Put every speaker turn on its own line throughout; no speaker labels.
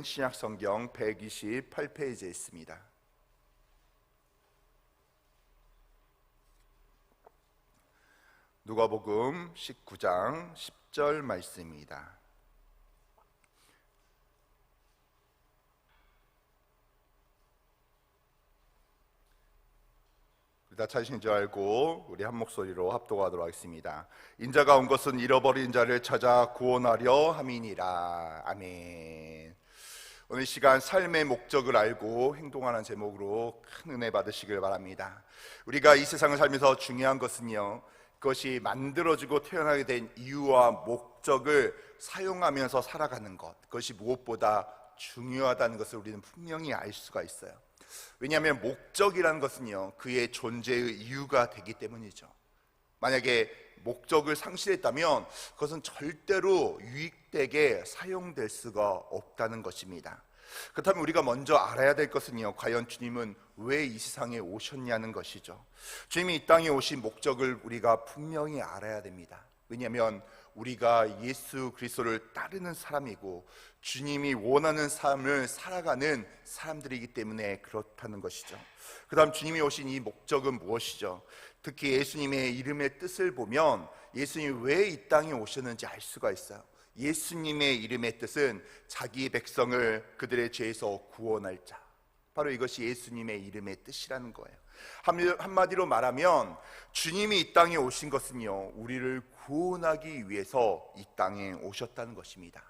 신약성경 128페이지에 있습니다. 누가복음 19장 10절 말씀입니다. 다 찾으신 줄 알고 우리 한 목소리로 합독하도록 하겠습니다. 인자가 온 것은 잃어버린 자를 찾아 구원하려 함이니라. 아멘. 오늘 시간 삶의 목적을 알고 행동하는 제목으로 큰 은혜 받으시길 바랍니다. 우리가 이 세상을 살면서 중요한 것은요, 그것이 만들어지고 태어나게 된 이유와 목적을 사용하면서 살아가는 것, 그것이 무엇보다 중요하다는 것을 우리는 분명히 알 수가 있어요. 왜냐하면 목적이라는 것은요, 그의 존재의 이유가 되기 때문이죠. 만약에 목적을 상실했다면 그것은 절대로 유익되게 사용될 수가 없다는 것입니다. 그렇다면 우리가 먼저 알아야 될 것은요, 과연 주님은 왜 이 세상에 오셨냐는 것이죠. 주님이 이 땅에 오신 목적을 우리가 분명히 알아야 됩니다. 왜냐하면 우리가 예수 그리스도를 따르는 사람이고 주님이 원하는 삶을 살아가는 사람들이기 때문에 그렇다는 것이죠. 그 다음 주님이 오신 이 목적은 무엇이죠? 특히 예수님의 이름의 뜻을 보면 예수님이 왜 이 땅에 오셨는지 알 수가 있어요. 예수님의 이름의 뜻은 자기 백성을 그들의 죄에서 구원할 자, 바로 이것이 예수님의 이름의 뜻이라는 거예요. 한마디로 말하면 주님이 이 땅에 오신 것은요, 우리를 구원하기 위해서 이 땅에 오셨다는 것입니다.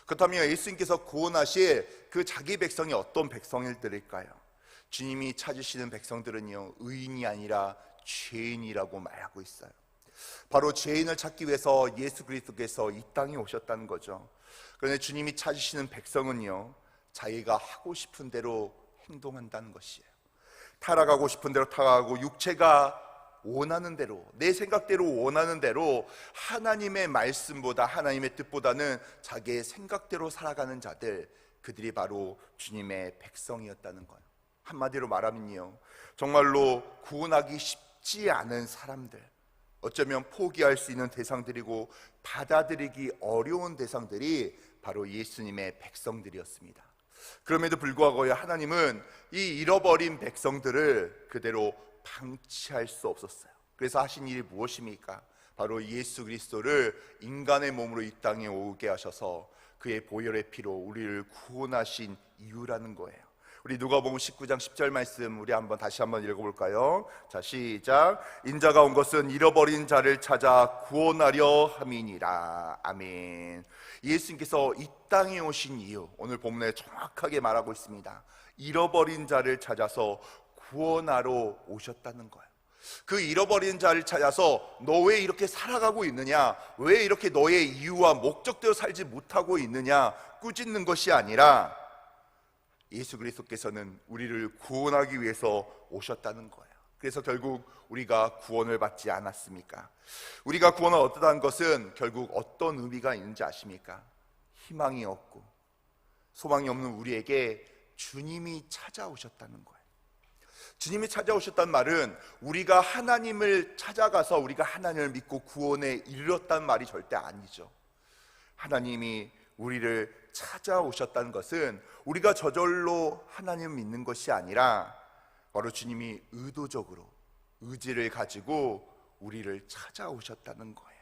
그렇다면 예수님께서 구원하실 그 자기 백성이 어떤 백성일까요? 주님이 찾으시는 백성들은요, 의인이 아니라 죄인이라고 말하고 있어요. 바로 죄인을 찾기 위해서 예수 그리스도께서 이 땅에 오셨다는 거죠. 그런데 주님이 찾으시는 백성은요, 자기가 하고 싶은 대로 행동한다는 것이에요. 타락하고 싶은 대로 타락하고 육체가 원하는 대로, 내 생각대로 원하는 대로 하나님의 말씀보다, 하나님의 뜻보다는 자기의 생각대로 살아가는 자들, 그들이 바로 주님의 백성이었다는 거예요. 한마디로 말하면요, 정말로 구원하기 쉽지 않은 사람들, 어쩌면 포기할 수 있는 대상들이고 받아들이기 어려운 대상들이 바로 예수님의 백성들이었습니다. 그럼에도 불구하고 하나님은 이 잃어버린 백성들을 그대로 방치할 수 없었어요. 그래서 하신 일이 무엇입니까? 바로 예수 그리스도를 인간의 몸으로 이 땅에 오게 하셔서 그의 보혈의 피로 우리를 구원하신 이유라는 거예요. 우리 누가복음 19장 10절 말씀 우리 다시 한번 읽어볼까요? 자, 시작. 인자가 온 것은 잃어버린 자를 찾아 구원하려 함이니라. 아멘. 예수님께서 이 땅에 오신 이유, 오늘 본문에 정확하게 말하고 있습니다. 잃어버린 자를 찾아서 구원하러 오셨다는 거예요. 그 잃어버린 자를 찾아서 너 왜 이렇게 살아가고 있느냐, 왜 이렇게 너의 이유와 목적대로 살지 못하고 있느냐 꾸짖는 것이 아니라 예수 그리스도께서는 우리를 구원하기 위해서 오셨다는 거예요. 그래서 결국 우리가 구원을 받지 않았습니까? 우리가 구원을 얻었다는 것은 결국 어떤 의미가 있는지 아십니까? 희망이 없고 소망이 없는 우리에게 주님이 찾아오셨다는 거예요. 주님이 찾아오셨다는 말은 우리가 하나님을 찾아가서 우리가 하나님을 믿고 구원에 이르렀다는 말이 절대 아니죠. 하나님이 우리를 찾아오셨다는 것은 우리가 저절로 하나님을 믿는 것이 아니라 바로 주님이 의도적으로 의지를 가지고 우리를 찾아오셨다는 거예요.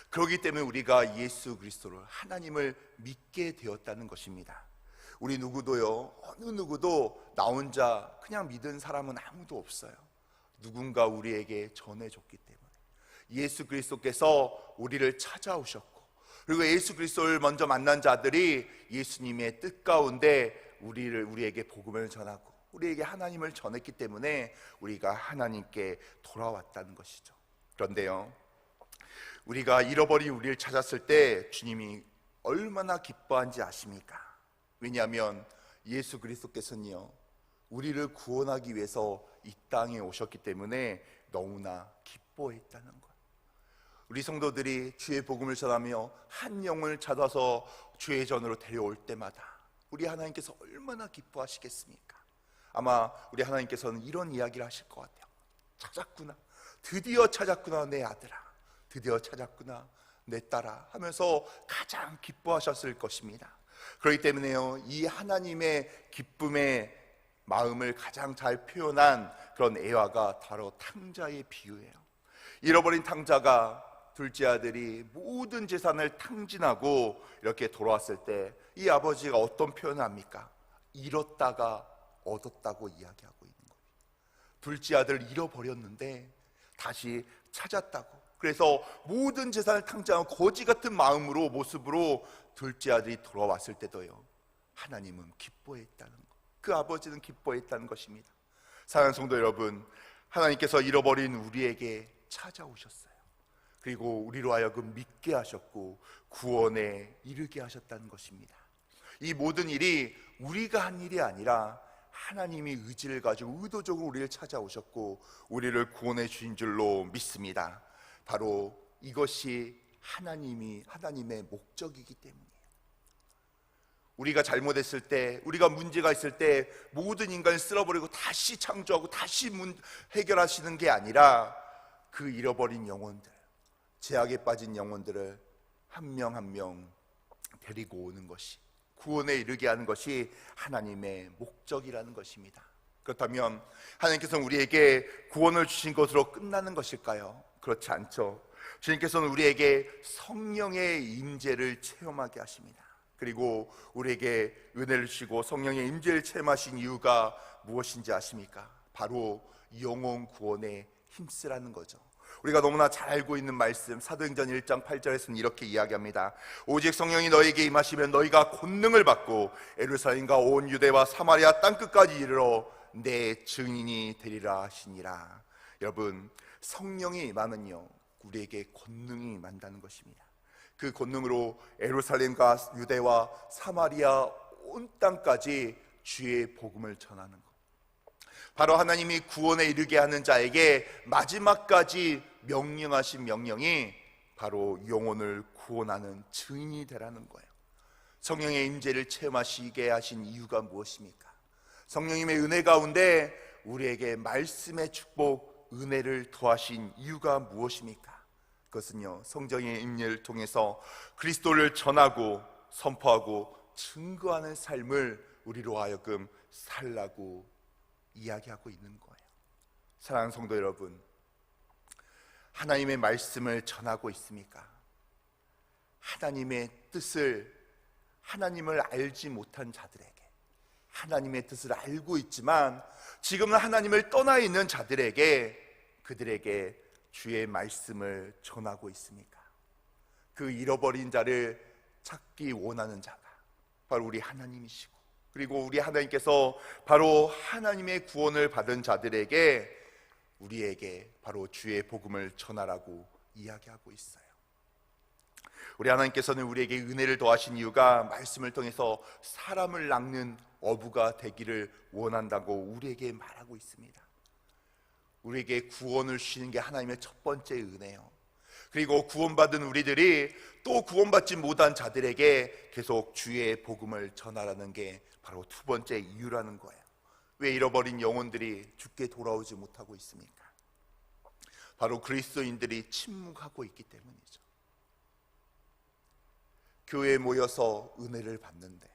그렇기 때문에 우리가 예수 그리스도를, 하나님을 믿게 되었다는 것입니다. 우리 누구도요, 어느 누구도 나 혼자 그냥 믿은 사람은 아무도 없어요. 누군가 우리에게 전해줬기 때문에 예수 그리스도께서 우리를 찾아오셨고, 그리고 예수 그리스도를 먼저 만난 자들이 예수님의 뜻 가운데 우리에게 복음을 전하고 우리에게 하나님을 전했기 때문에 우리가 하나님께 돌아왔다는 것이죠. 그런데요, 우리가 잃어버린 우리를 찾았을 때 주님이 얼마나 기뻐한지 아십니까? 왜냐하면 예수 그리스도께서는요, 우리를 구원하기 위해서 이 땅에 오셨기 때문에 너무나 기뻐했다는 거예요. 우리 성도들이 주의 복음을 전하며 한 영을 찾아서 주의 전으로 데려올 때마다 우리 하나님께서 얼마나 기뻐하시겠습니까? 아마 우리 하나님께서는 이런 이야기를 하실 것 같아요. 찾았구나, 드디어 찾았구나 내 아들아, 드디어 찾았구나 내 딸아 하면서 가장 기뻐하셨을 것입니다. 그렇기 때문에요, 이 하나님의 기쁨의 마음을 가장 잘 표현한 그런 애화가 바로 탕자의 비유예요. 잃어버린 탕자가 둘째 아들이 모든 재산을 탕진하고 이렇게 돌아왔을 때 이 아버지가 어떤 표현을 합니까? 잃었다가 얻었다고 이야기하고 있는 거예요. 둘째 아들을 잃어버렸는데 다시 찾았다고. 그래서 모든 재산을 탕진하고 거지 같은 마음으로, 모습으로 둘째 아들이 돌아왔을 때도요, 하나님은 기뻐했다는 것, 그 아버지는 기뻐했다는 것입니다. 사랑하는 성도 여러분, 하나님께서 잃어버린 우리에게 찾아오셨어요. 그리고 우리로 하여금 믿게 하셨고 구원에 이르게 하셨다는 것입니다. 이 모든 일이 우리가 한 일이 아니라 하나님이 의지를 가지고 의도적으로 우리를 찾아오셨고 우리를 구원해 주신 줄로 믿습니다. 바로 이것이 하나님의 목적이기 때문이에요. 우리가 잘못했을 때, 우리가 문제가 있을 때 모든 인간을 쓸어버리고 다시 창조하고 다시 해결하시는 게 아니라 그 잃어버린 영혼들, 죄악에 빠진 영혼들을 한 명 한 명 데리고 오는 것이, 구원에 이르게 하는 것이 하나님의 목적이라는 것입니다. 그렇다면 하나님께서는 우리에게 구원을 주신 것으로 끝나는 것일까요? 그렇지 않죠. 주님께서는 우리에게 성령의 임재를 체험하게 하십니다. 그리고 우리에게 은혜를 주시고 성령의 임재를 체험하신 이유가 무엇인지 아십니까? 바로 영혼 구원에 힘쓰라는 거죠. 우리가 너무나 잘 알고 있는 말씀, 사도행전 1장 8절에서는 이렇게 이야기합니다. 오직 성령이 너에게 임하시면 너희가 권능을 받고 예루살렘과 온 유대와 사마리아 땅끝까지 이르러 내 증인이 되리라 하시니라. 여러분, 성령이 임하면요, 우리에게 권능이 임한다는 것입니다. 그 권능으로 예루살렘과 유대와 사마리아 온 땅까지 주의 복음을 전하는 것, 바로 하나님이 구원에 이르게 하는 자에게 마지막까지 명령하신 명령이 바로 영혼을 구원하는 증인이 되라는 거예요. 성령의 임재를 체험하시게 하신 이유가 무엇입니까? 성령님의 은혜 가운데 우리에게 말씀의 축복, 은혜를 더하신 이유가 무엇입니까? 그것은요, 성령의 임재를 통해서 그리스도를 전하고 선포하고 증거하는 삶을 우리로 하여금 살라고 이야기하고 있는 거예요. 사랑하는 성도 여러분, 하나님의 말씀을 전하고 있습니까? 하나님의 뜻을, 하나님을 알지 못한 자들에게, 하나님의 뜻을 알고 있지만 지금은 하나님을 떠나 있는 자들에게, 그들에게 주의 말씀을 전하고 있습니까? 그 잃어버린 자를 찾기 원하는 자가 바로 우리 하나님이시고, 그리고 우리 하나님께서 바로 하나님의 구원을 받은 자들에게, 우리에게 바로 주의 복음을 전하라고 이야기하고 있어요. 우리 하나님께서는 우리에게 은혜를 더하신 이유가 말씀을 통해서 사람을 낚는 어부가 되기를 원한다고 우리에게 말하고 있습니다. 우리에게 구원을 주시는 게 하나님의 첫 번째 은혜요. 그리고 구원받은 우리들이 또 구원받지 못한 자들에게 계속 주의 복음을 전하라는 게 바로 두 번째 이유라는 거예요. 왜 잃어버린 영혼들이 주께 돌아오지 못하고 있습니까? 바로 그리스도인들이 침묵하고 있기 때문이죠. 교회에 모여서 은혜를 받는데,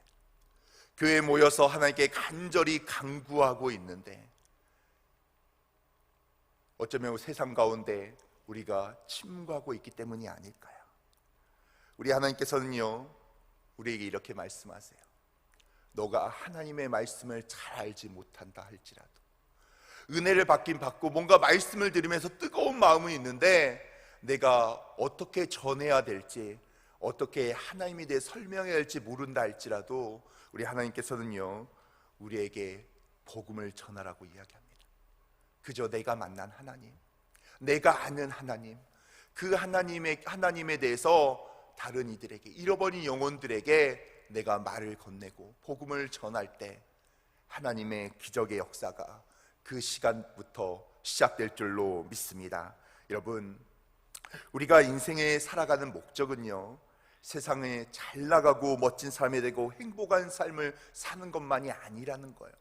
교회에 모여서 하나님께 간절히 간구하고 있는데, 어쩌면 세상 가운데 우리가 침묵하고 있기 때문이 아닐까요? 우리 하나님께서는요, 우리에게 이렇게 말씀하세요. 너가 하나님의 말씀을 잘 알지 못한다 할지라도, 은혜를 받긴 받고 뭔가 말씀을 들으면서 뜨거운 마음은 있는데 내가 어떻게 전해야 될지, 어떻게 하나님에 대해 설명해야 할지 모른다 할지라도 우리 하나님께서는요, 우리에게 복음을 전하라고 이야기합니다. 그저 내가 만난 하나님, 내가 아는 하나님, 그 하나님에 대해서 다른 이들에게, 잃어버린 영혼들에게 내가 말을 건네고 복음을 전할 때 하나님의 기적의 역사가 그 시간부터 시작될 줄로 믿습니다. 여러분, 우리가 인생에 살아가는 목적은요, 세상에 잘 나가고 멋진 삶이 되고 행복한 삶을 사는 것만이 아니라는 거예요.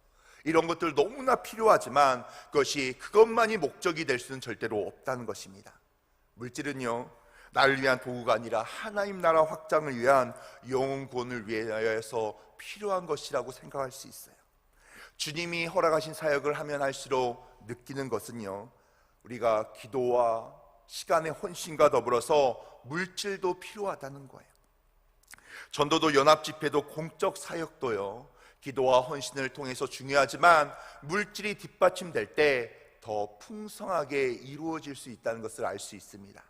이런 것들 너무나 필요하지만 그것만이 목적이 될 수는 절대로 없다는 것입니다. 물질은요, 나를 위한 도구가 아니라 하나님 나라 확장을 위한 영혼 구원을 위하여서 필요한 것이라고 생각할 수 있어요. 주님이 허락하신 사역을 하면 할수록 느끼는 것은요, 우리가 기도와 시간의 헌신과 더불어서 물질도 필요하다는 거예요. 전도도 연합 집회도 공적 사역도요, 기도와 헌신을 통해서 중요하지만 물질이 뒷받침될 때 더 풍성하게 이루어질 수 있다는 것을 알 수 있습니다.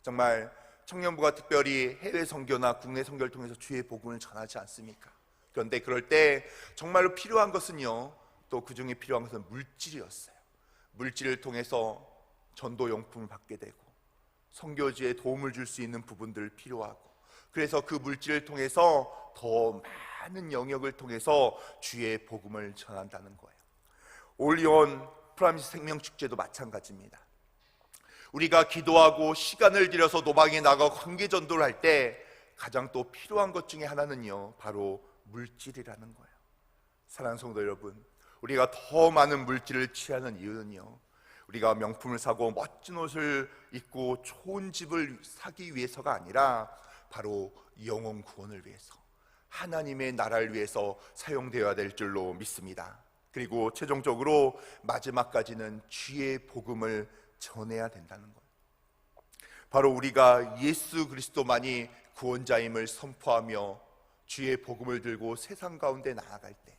정말 청년부가 특별히 해외 선교나 국내 선교를 통해서 주의 복음을 전하지 않습니까? 그런데 그럴 때 정말로 필요한 것은요, 또 그 중에 필요한 것은 물질이었어요. 물질을 통해서 전도용품을 받게 되고 선교지에 도움을 줄 수 있는 부분들 필요하고, 그래서 그 물질을 통해서 더 많은 영역을 통해서 주의 복음을 전한다는 거예요. 올리온 프라미스 생명축제도 마찬가지입니다. 우리가 기도하고 시간을 들여서 노방에 나가 관계 전도를 할 때 가장 또 필요한 것 중에 하나는요, 바로 물질이라는 거예요. 사랑하는 성도 여러분, 우리가 더 많은 물질을 취하는 이유는요, 우리가 명품을 사고 멋진 옷을 입고 좋은 집을 사기 위해서가 아니라 바로 영혼 구원을 위해서, 하나님의 나라를 위해서 사용되어야 될 줄로 믿습니다. 그리고 최종적으로 마지막까지는 주의 복음을 전해야 된다는 거예요. 바로 우리가 예수 그리스도만이 구원자임을 선포하며 주의 복음을 들고 세상 가운데 나아갈 때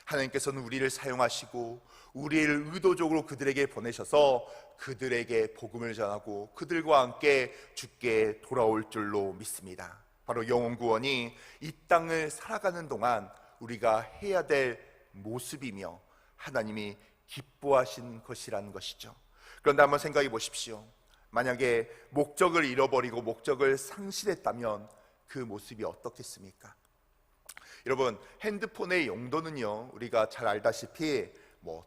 하나님께서는 우리를 사용하시고 우리를 의도적으로 그들에게 보내셔서 그들에게 복음을 전하고 그들과 함께 주께 돌아올 줄로 믿습니다. 바로 영혼 구원이 이 땅을 살아가는 동안 우리가 해야 될 모습이며 하나님이 기뻐하신 것이라는 것이죠. 그런데 한번 생각해 보십시오. 만약에 목적을 잃어버리고 목적을 상실했다면 그 모습이 어떻겠습니까? 여러분, 핸드폰의 용도는요, 우리가 잘 알다시피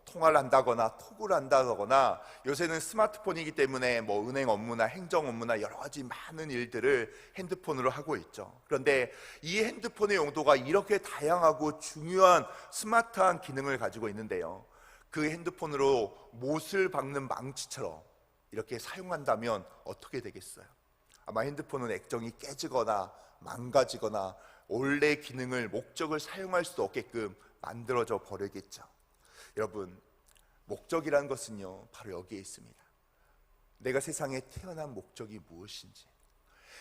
통화를 한다거나 톡을 한다거나, 요새는 스마트폰이기 때문에 은행 업무나 행정 업무나 여러 가지 많은 일들을 핸드폰으로 하고 있죠. 그런데 이 핸드폰의 용도가 이렇게 다양하고 중요한 스마트한 기능을 가지고 있는데요, 그 핸드폰으로 못을 박는 망치처럼 이렇게 사용한다면 어떻게 되겠어요? 아마 핸드폰은 액정이 깨지거나 망가지거나 원래 기능을, 목적을 사용할 수 없게끔 만들어져 버리겠죠. 여러분, 목적이라는 것은요, 바로 여기에 있습니다. 내가 세상에 태어난 목적이 무엇인지,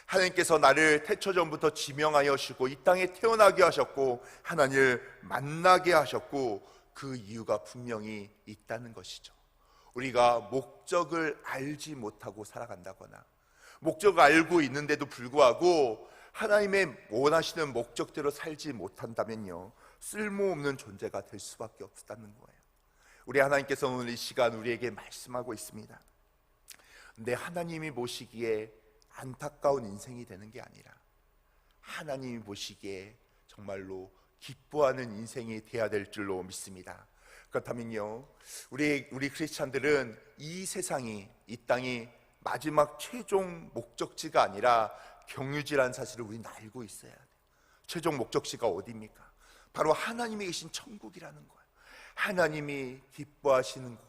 하나님께서 나를 태초 전부터 지명하여 주시고 이 땅에 태어나게 하셨고 하나님을 만나게 하셨고 그 이유가 분명히 있다는 것이죠. 우리가 목적을 알지 못하고 살아간다거나 목적을 알고 있는데도 불구하고 하나님의 원하시는 목적대로 살지 못한다면요, 쓸모없는 존재가 될 수밖에 없다는 거예요. 우리 하나님께서 오늘 이 시간 우리에게 말씀하고 있습니다. 근데 하나님이 보시기에 안타까운 인생이 되는 게 아니라 하나님이 보시기에 정말로 기뻐하는 인생이 돼야 될 줄로 믿습니다. 그렇다면요, 우리 크리스찬들은 이 세상이, 이 땅이 마지막 최종 목적지가 아니라 경유지라는 사실을 우리는 알고 있어야 돼요. 최종 목적지가 어디입니까? 바로 하나님이 계신 천국이라는 거예요. 하나님이 기뻐하시는 곳,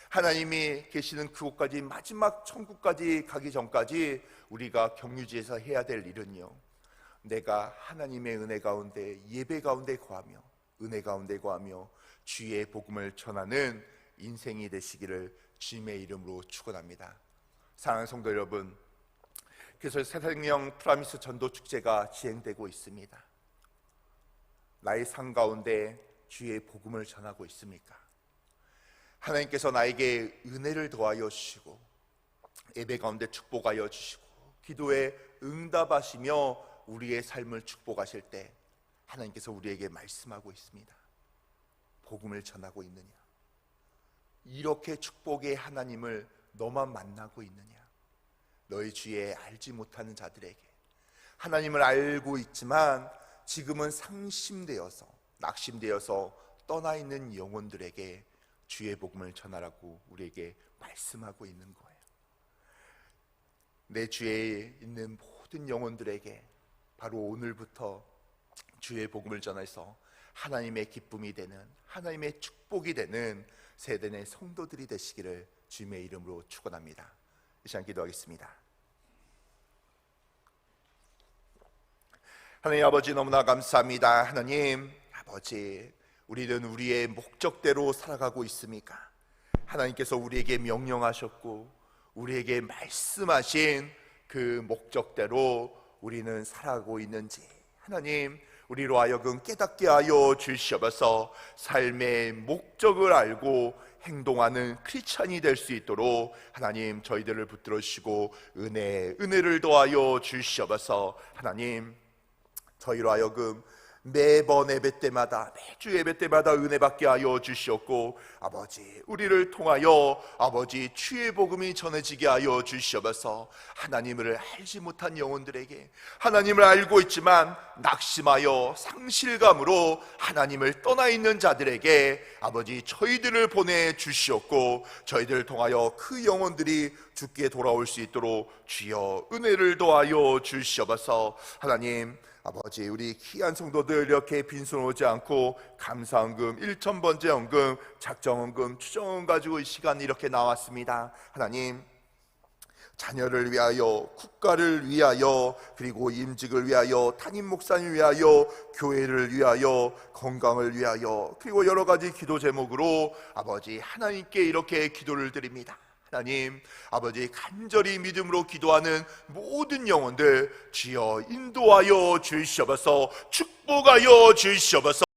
하나님이 계시는 그곳까지, 마지막 천국까지 가기 전까지 우리가 경유지에서 해야 될 일은요, 내가 하나님의 은혜 가운데, 예배 가운데 거하며 은혜 가운데 거하며 주의 복음을 전하는 인생이 되시기를 주님의 이름으로 축원합니다. 사랑하는 성도 여러분, 그래서 새생명 프라미스 전도 축제가 진행되고 있습니다. 나의 삶 가운데 주의 복음을 전하고 있습니까? 하나님께서 나에게 은혜를 더하여 주시고 예배 가운데 축복하여 주시고 기도에 응답하시며 우리의 삶을 축복하실 때 하나님께서 우리에게 말씀하고 있습니다. 복음을 전하고 있느냐? 이렇게 축복의 하나님을 너만 만나고 있느냐? 너희 주위에 알지 못하는 자들에게, 하나님을 알고 있지만 지금은 상심되어서 낙심되어서 떠나 있는 영혼들에게 주의 복음을 전하라고 우리에게 말씀하고 있는 거예요. 내 주위에 있는 모든 영혼들에게 바로 오늘부터 주의 복음을 전해서 하나님의 기쁨이 되는, 하나님의 축복이 되는 세대의 성도들이 되시기를 주님의 이름으로 축원합니다. 이 시간 기도하겠습니다. 하나님 아버지 너무나 감사합니다. 하나님 아버지, 우리는 우리의 목적대로 살아가고 있습니까? 하나님께서 우리에게 명령하셨고 우리에게 말씀하신 그 목적대로 우리는 살아가고 있는지 하나님 우리로 하여금 깨닫게 하여 주시옵소서. 삶의 목적을 알고 행동하는 크리스찬이 될 수 있도록 하나님 저희들을 붙들어 주시고 은혜를 더하여 주시옵소서. 하나님 저희로 하여금 매번 예배 때마다 매주 예배 때마다 은혜 받게 하여 주시옵고 아버지 우리를 통하여 아버지 주의 복음이 전해지게 하여 주시옵소서. 하나님을 알지 못한 영혼들에게 하나님을 알고 있지만 낙심하여 상실감으로 하나님을 떠나 있는 자들에게 아버지 저희들을 보내 주시옵고 저희들을 통하여 그 영혼들이 주께 돌아올 수 있도록 주여 은혜를 더하여 주시옵소서. 하나님 아버지 우리 귀한 성도들 이렇게 빈손 오지 않고 감사헌금, 1000번째 헌금, 작정헌금, 추정헌금 가지고 이 시간 이렇게 나왔습니다. 하나님 자녀를 위하여, 국가를 위하여, 그리고 임직을 위하여, 담임 목사님을 위하여, 교회를 위하여, 건강을 위하여, 그리고 여러 가지 기도 제목으로 아버지 하나님께 이렇게 기도를 드립니다. 하나님 아버지 간절히 믿음으로 기도하는 모든 영혼들 주여 인도하여 주시옵소서. 축복하여 주시옵소서.